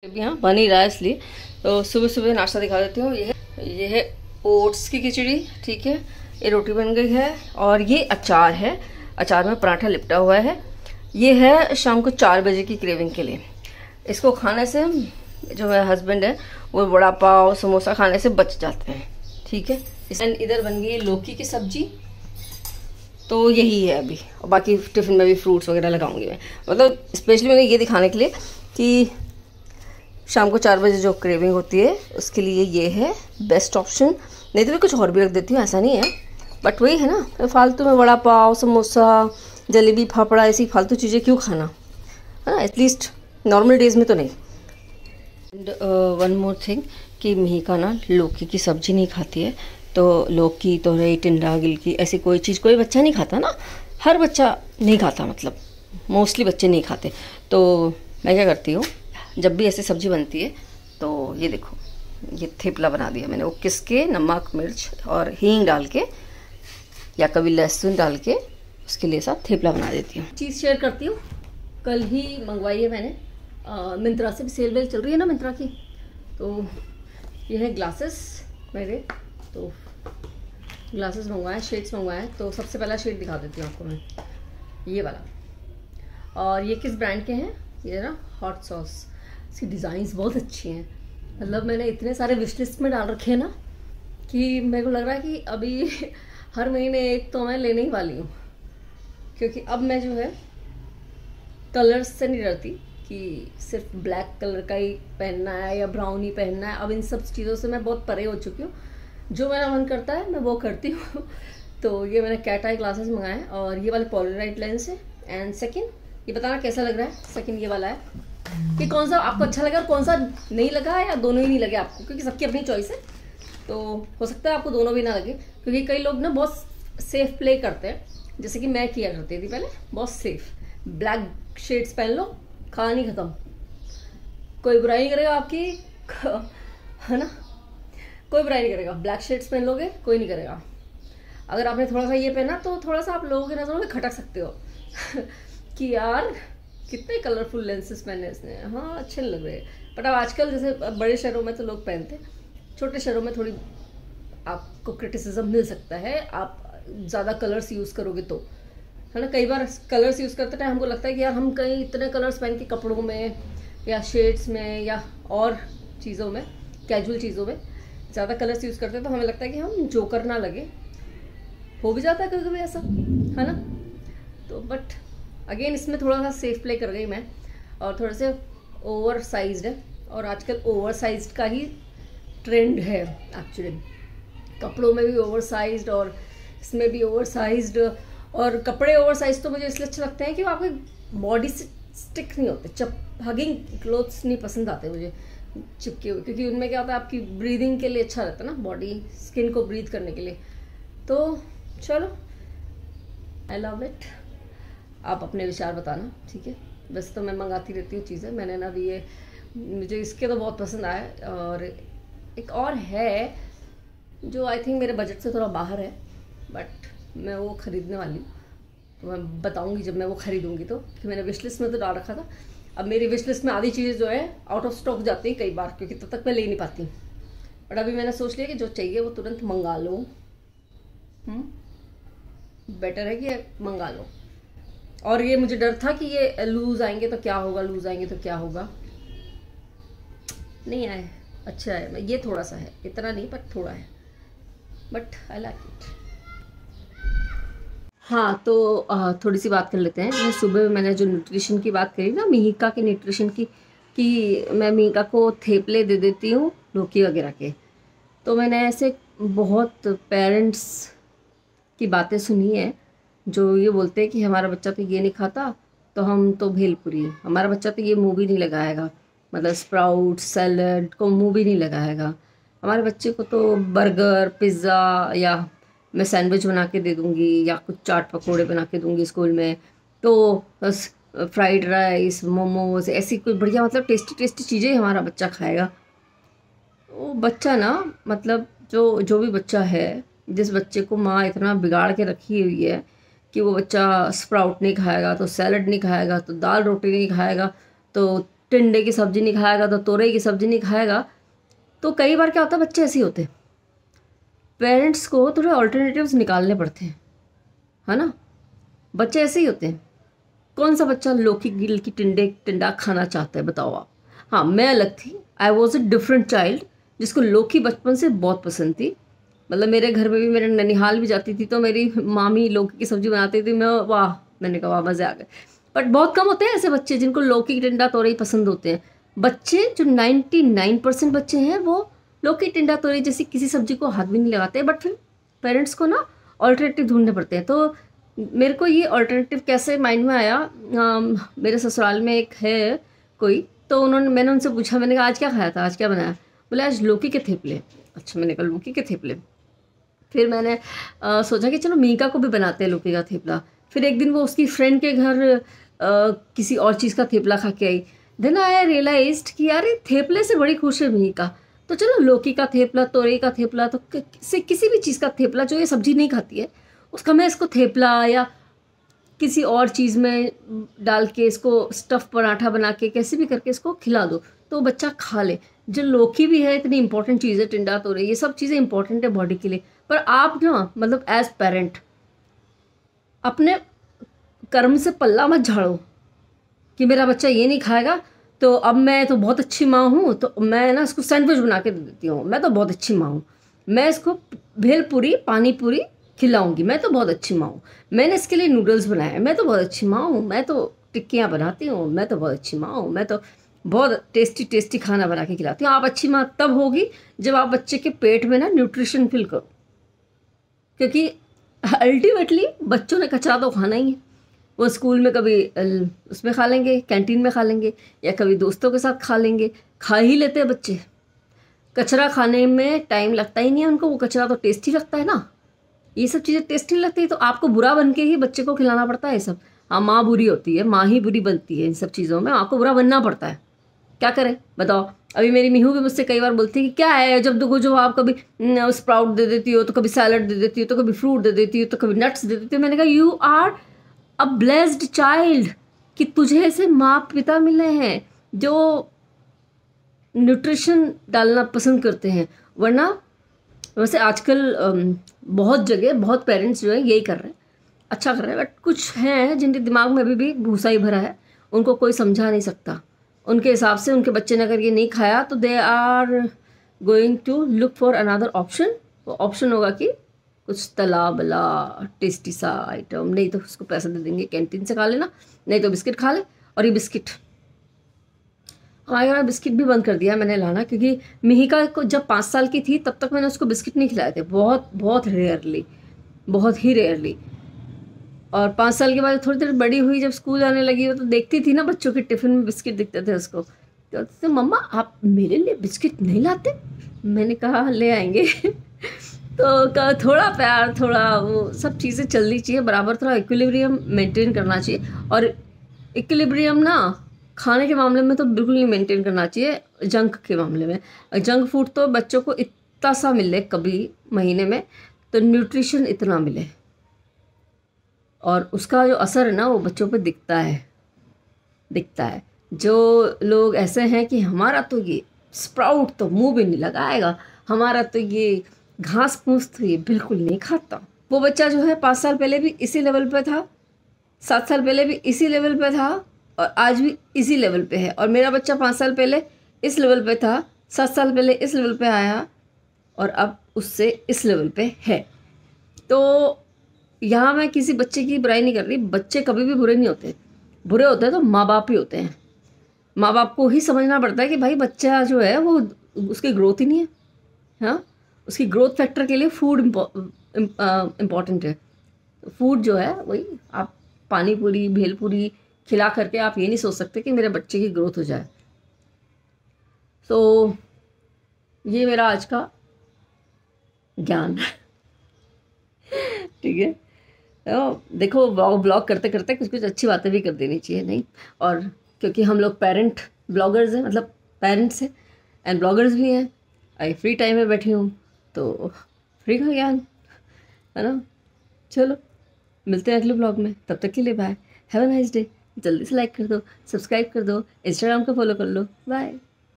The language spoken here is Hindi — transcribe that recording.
अभी यहाँ बन ही रहा है इसलिए तो सुबह सुबह नाश्ता दिखा देती हूँ। ये है ओट्स की खिचड़ी, ठीक है। ये रोटी बन गई है और ये अचार है, अचार में पराठा लिपटा हुआ है। ये है शाम को 4 बजे की क्रेविंग के लिए। इसको खाने से जो मेरा हस्बैंड है वो वड़ा पाव समोसा खाने से बच जाते हैं, ठीक है। इधर बन गई है लौकी की सब्जी, तो यही है अभी। और बाकी टिफ़िन में भी फ्रूट्स वगैरह लगाऊंगी मैं, मतलब स्पेशली मैंने ये दिखाने के लिए कि शाम को 4 बजे जो क्रेविंग होती है उसके लिए ये है बेस्ट ऑप्शन। नहीं तो मैं कुछ और भी रख देती हूँ, ऐसा नहीं है, बट वही है ना, फालतू में वड़ा पाव समोसा जलेबी फाफड़ा ऐसी फालतू चीज़ें क्यों खाना, है ना, एटलीस्ट नॉर्मल डेज में तो नहीं। एंड वन मोर थिंग कि मिहिका ना लौकी की सब्ज़ी नहीं खाती है, तो लौकी तोरई टिंडा गिलकी ऐसी कोई चीज़ कोई बच्चा नहीं खाता ना, हर बच्चा नहीं खाता, मतलब मोस्टली बच्चे नहीं खाते। तो मैं क्या करती हूँ, जब भी ऐसी सब्ज़ी बनती है तो ये देखो, ये थेपला बना दिया मैंने, वो किसके नमक मिर्च और हींग डाल के या कभी लहसुन डाल के उसके लिए साथ थेपला बना देती हूँ। चीज़ शेयर करती हूँ, कल ही मंगवाई है मैंने, मिंत्रा से भी सेल वेल चल रही है ना मिंत्रा की। तो ये है ग्लासेस मेरे, तो ग्लासेस मंगवाए, शेड्स मंगवाए। तो सबसे पहला शेड दिखा देती हूँ आपको मैं, ये वाला। और ये किस ब्रांड के हैं, ये ना हॉट सॉस। इसकी डिज़ाइंस बहुत अच्छी हैं, मतलब मैंने इतने सारे विश लिस्ट में डाल रखे हैं ना कि मेरे को लग रहा है कि अभी हर महीने एक तो मैं लेने ही वाली हूँ। क्योंकि अब मैं जो है कलर्स से नहीं डरती कि सिर्फ ब्लैक कलर का ही पहनना है या ब्राउन ही पहनना है। अब इन सब चीज़ों से मैं बहुत परे हो चुकी हूँ, जो मेरा मन करता है मैं वो करती हूँ। तो ये मैंने कैट आई ग्लासेस मंगाए और ये वाले पॉलराइड लेंस है। एंड सेकंड, ये बताना कैसा लग रहा है, सेकंड ये वाला है कि कौन सा आपको अच्छा लगा और कौन सा नहीं लगा, या दोनों ही नहीं लगे आपको, क्योंकि सबकी अपनी चॉइस है। तो हो सकता है आपको दोनों भी ना लगे, क्योंकि कई लोग ना बहुत सेफ प्ले करते हैं, जैसे कि मैं किया करती थी पहले, बहुत सेफ। ब्लैक शेड्स पहन लो, कहानी खत्म, कोई बुराई नहीं करेगा आपकी, है ना, कोई बुराई नहीं करेगा। ब्लैक शेड्स पहन लोगे कोई नहीं करेगा। अगर आपने थोड़ा सा ये पहना तो थोड़ा सा आप लोगों की नजरों में खटक सकते हो कि यार कितने कलरफुल लेंसेज पहने इसने, हाँ अच्छे लग रहे हैं। बट अब आजकल जैसे बड़े शहरों में तो लोग पहनते हैं, छोटे शहरों में थोड़ी आपको क्रिटिसिज्म मिल सकता है, आप ज़्यादा कलर्स यूज़ करोगे तो, है ना। कई बार कलर्स यूज़ करते टाइम हमको लगता है कि यार हम कहीं इतने कलर्स पहन के कपड़ों में या शेड्स में या और चीज़ों में, कैजुअल चीज़ों में ज़्यादा कलर्स यूज़ करते हैं तो हमें लगता है कि हम जोकर ना लगे। हो भी जाता है कभी कभी ऐसा, है ना। तो बट अगेन इसमें थोड़ा सा सेफ प्ले कर गई मैं, और थोड़े से ओवर साइज्ड है, और आजकल ओवर साइज्ड का ही ट्रेंड है एक्चुअली। कपड़ों में भी ओवर साइज्ड और इसमें भी ओवर साइज्ड। और कपड़े ओवर साइज तो मुझे इसलिए अच्छे लगते हैं कि वो आपकी बॉडी से स्टिक नहीं होते, हगिंग क्लोथ्स नहीं पसंद आते मुझे चिपके हुए, क्योंकि उनमें क्या होता है आपकी ब्रीदिंग के लिए अच्छा रहता है ना, बॉडी स्किन को ब्रीथ करने के लिए। तो चलो, आई लव इट। आप अपने विचार बताना, ठीक है। वैसे तो मैं मंगाती रहती हूँ चीज़ें, मैंने ना भी ये, मुझे इसके तो बहुत पसंद आया। और एक और है जो आई थिंक मेरे बजट से थोड़ा बाहर है, बट मैं वो ख़रीदने वाली हूँ, तो मैं बताऊँगी जब मैं वो ख़रीदूँगी तो, कि मैंने विश लिस्ट में तो डाल रखा था। अब मेरी विश लिस्ट में आधी चीज़ें जो है आउट ऑफ स्टॉक जाती हैं कई बार, क्योंकि तब तक मैं ले नहीं पाती। बट अभी मैंने सोच लिया कि जो चाहिए वो तुरंत मंगा लो, बेटर है कि मंगा लो। और ये मुझे डर था कि ये लूज आएंगे तो क्या होगा, लूज आएंगे तो क्या होगा, नहीं आए, अच्छा है। ये थोड़ा सा है, इतना नहीं बट थोड़ा है, बट आई लाइक इट। हाँ तो थोड़ी सी बात कर लेते हैं। जैसे सुबह मैंने जो न्यूट्रिशन की बात करी ना, मिहिका के न्यूट्रिशन की, कि मैं मिहिका को थेपले दे देती हूँ लौकी वगैरह के। तो मैंने ऐसे बहुत पेरेंट्स की बातें सुनी है जो ये बोलते हैं कि हमारा बच्चा तो ये नहीं खाता तो हम तो भेलपुरी, हमारा बच्चा तो ये मुंह भी नहीं लगाएगा, मतलब स्प्राउट सैलड को मुंह भी नहीं लगाएगा, हमारे बच्चे को तो बर्गर पिज़्ज़ा या मैं सैंडविच बना के दे दूँगी या कुछ चाट पकौड़े बना के दूँगी स्कूल में, तो बस फ्राइड राइस मोमोज ऐसी कोई बढ़िया मतलब टेस्टी टेस्टी चीज़ें हमारा बच्चा खाएगा। वो बच्चा ना, मतलब जो भी बच्चा है, जिस बच्चे को माँ इतना बिगाड़ के रखी हुई है कि वो बच्चा स्प्राउट नहीं खाएगा तो सैलड नहीं खाएगा तो दाल रोटी नहीं खाएगा तो टिंडे की सब्ज़ी नहीं खाएगा तो तोरई की सब्ज़ी नहीं खाएगा। तो कई बार क्या होता है, बच्चे ऐसे ही होते हैं, पेरेंट्स को थोड़े ऑल्टरनेटिव्स निकालने पड़ते हैं, है ना। बच्चे ऐसे ही होते हैं। कौन सा बच्चा लौकी गिल की टिंडा खाना चाहता है, बताओ आप। हाँ, मैं अलग थी, I was a different child, जिसको लौकी बचपन से बहुत पसंद थी। मतलब मेरे घर में भी, मेरे ननिहाल भी जाती थी तो मेरी मामी लौकी की सब्ज़ी बनाती थी, मैं वाह, मैंने कहा वाह, मज़े आ गए। बट बहुत कम होते हैं ऐसे बच्चे जिनको लौकी की टिंडा तोरई पसंद होते हैं। बच्चे जो 99% बच्चे हैं वो लौकी टिंडा तोरई जैसी किसी सब्जी को हाथ भी नहीं लगाते, बट फिर पेरेंट्स को ना ऑल्टरनेटिव ढूंढने पड़ते हैं। तो मेरे को ये ऑल्टरनेटिव कैसे माइंड में आया, मेरे ससुराल में एक है कोई, तो मैंने उनसे पूछा, मैंने कहा आज क्या खाया था, आज क्या बनाया। बोले आज लौकी के थेपले। अच्छा, मैंने कहा लौकी के थेपले। फिर मैंने सोचा कि चलो मीका को भी बनाते हैं लौकी का थेपला। फिर एक दिन वो उसकी फ्रेंड के घर किसी और चीज़ का थेपला खा के आई। देन आई रियलाइज्ड कि यार ये थेपले से बड़ी खुश है मीका, तो चलो लौकी का थेपला, तोरई का थेपला, तो किसी भी चीज़ का थेपला जो ये सब्जी नहीं खाती है उसका मैं इसको थेपला या किसी और चीज़ में डाल के इसको स्टफ़ पराठा बना के कैसे भी करके इसको खिला दो तो बच्चा खा ले। जो लौकी भी है इतनी इंपॉर्टेंट चीज़ है, टिंडा तोरई, ये सब चीज़ें इंपॉर्टेंट है बॉडी के लिए। पर आप ना, मतलब एज पेरेंट अपने कर्म से पल्ला मत झाड़ो कि मेरा बच्चा ये नहीं खाएगा तो अब मैं तो बहुत अच्छी माँ हूँ, तो मैं ना इसको सैंडविच बना के दे देती हूँ, मैं तो बहुत अच्छी माँ हूँ, मैं इसको भेलपूरी पानी पूरी खिलाऊंगी, मैं तो बहुत अच्छी माँ हूँ, मैंने इसके लिए नूडल्स बनाए, मैं तो बहुत अच्छी माँ हूँ, मैं तो टिक्कियाँ बनाती हूँ, मैं तो बहुत अच्छी माँ हूँ, मैं तो बहुत टेस्टी टेस्टी खाना बना के खिलाती हूँ। आप अच्छी माँ तब होगी जब आप बच्चे के पेट में ना न्यूट्रिशन फिल करो, क्योंकि अल्टीमेटली बच्चों ने कचरा तो खाना ही है। वो स्कूल में कभी उसमें खा लेंगे, कैंटीन में खा लेंगे, या कभी दोस्तों के साथ खा लेंगे, खा ही लेते हैं बच्चे। कचरा खाने में टाइम लगता ही नहीं है उनको, वो कचरा तो टेस्टी लगता है ना। ये सब चीज़ें टेस्टी लगती है तो आपको बुरा बन के ही बच्चे को खिलाना पड़ता है ये सब। हाँ, माँ बुरी होती है, माँ ही बुरी बनती है इन सब चीज़ों में, आपको बुरा बनना पड़ता है। क्या करें बताओ। अभी मेरी मीहू भी मुझसे कई बार बोलती है कि क्या है, जब देखो जो आप कभी स्प्राउट दे देती हो, तो कभी सैलड दे देती हो, तो कभी फ्रूट दे देती हो, तो कभी नट्स दे देती हो। मैंने कहा you are a blessed child, कि तुझे ऐसे माँ पिता मिले हैं जो न्यूट्रिशन डालना पसंद करते हैं। वरना वैसे आजकल बहुत जगह बहुत पेरेंट्स जो है यही कर रहे हैं, अच्छा कर रहे हैं, बट कुछ हैं जिनके दिमाग में अभी भी भूसा ही भरा है, उनको कोई समझा नहीं सकता। उनके हिसाब से उनके बच्चे ने अगर ये नहीं खाया तो they are going to look for another option. वो ऑप्शन होगा कि कुछ तला बला टेस्टी सा आइटम, नहीं तो उसको पैसा दे देंगे कैंटीन से खा लेना, नहीं तो बिस्किट खा ले। और ये बिस्किट, हमारे यहाँ बिस्किट भी बंद कर दिया मैंने लाना, क्योंकि मिहिका को जब 5 साल की थी तब तक मैंने उसको बिस्किट नहीं खिलाए थे, बहुत बहुत रेयरली, बहुत ही रेयरली। और 5 साल के बाद थोड़ी देर बड़ी हुई, जब स्कूल आने लगी वो तो देखती थी ना बच्चों के टिफ़िन में बिस्किट दिखते थे उसको, तो मम्मा आप मेरे लिए बिस्किट नहीं लाते। मैंने कहा ले आएंगे तो थोड़ा प्यार, थोड़ा वो सब चीज़ें चलनी चाहिए बराबर, थोड़ा इक्विलिब्रियम मेंटेन करना चाहिए। और इक्विलिब्रियम ना खाने के मामले में तो बिल्कुल नहीं मेंटेन करना चाहिए, जंक के मामले में। जंक फूड तो बच्चों को इतना सा मिले कभी महीने में तो न्यूट्रिशन इतना मिले, और उसका जो असर है ना वो बच्चों पे दिखता है। जो लोग ऐसे हैं कि हमारा तो ये स्प्राउट तो मुंह भी नहीं लगाएगा, हमारा तो ये घास फूस तो ये बिल्कुल नहीं खाता, वो बच्चा जो है 5 साल पहले भी इसी लेवल पे था, 7 साल पहले भी इसी लेवल पे था, और आज भी इसी लेवल पे है। और मेरा बच्चा 5 साल पहले इस लेवल पे था, 7 साल पहले इस लेवल पे आया, और अब उससे इस लेवल पे है। तो यहाँ मैं किसी बच्चे की बुराई नहीं कर रही, बच्चे कभी भी बुरे नहीं होते, बुरे होते हैं तो माँ बाप ही होते हैं। माँ बाप को ही समझना पड़ता है कि भाई बच्चा जो है वो, उसकी ग्रोथ ही नहीं है, हाँ, उसकी ग्रोथ फैक्टर के लिए फूड इम्पॉर्टेंट है। फूड जो है वही, आप पानी पूरी भेलपूरी खिला करके आप ये नहीं सोच सकते कि मेरे बच्चे की ग्रोथ हो जाए। तो ये मेरा आज का ज्ञान ठीक है। तो देखो ब्लॉग करते करते कुछ कुछ अच्छी बातें भी कर देनी चाहिए, नहीं। और क्योंकि हम लोग पेरेंट ब्लॉगर्स हैं, मतलब पेरेंट्स हैं एंड ब्लॉगर्स भी हैं, आई फ्री टाइम में बैठी हूँ तो फ्री का ज्ञान, है ना। चलो मिलते हैं अगले ब्लॉग में, तब तक के लिए bye, have a nice day. जल्दी से लाइक कर दो, सब्सक्राइब कर दो, इंस्टाग्राम को फॉलो कर लो। बाय।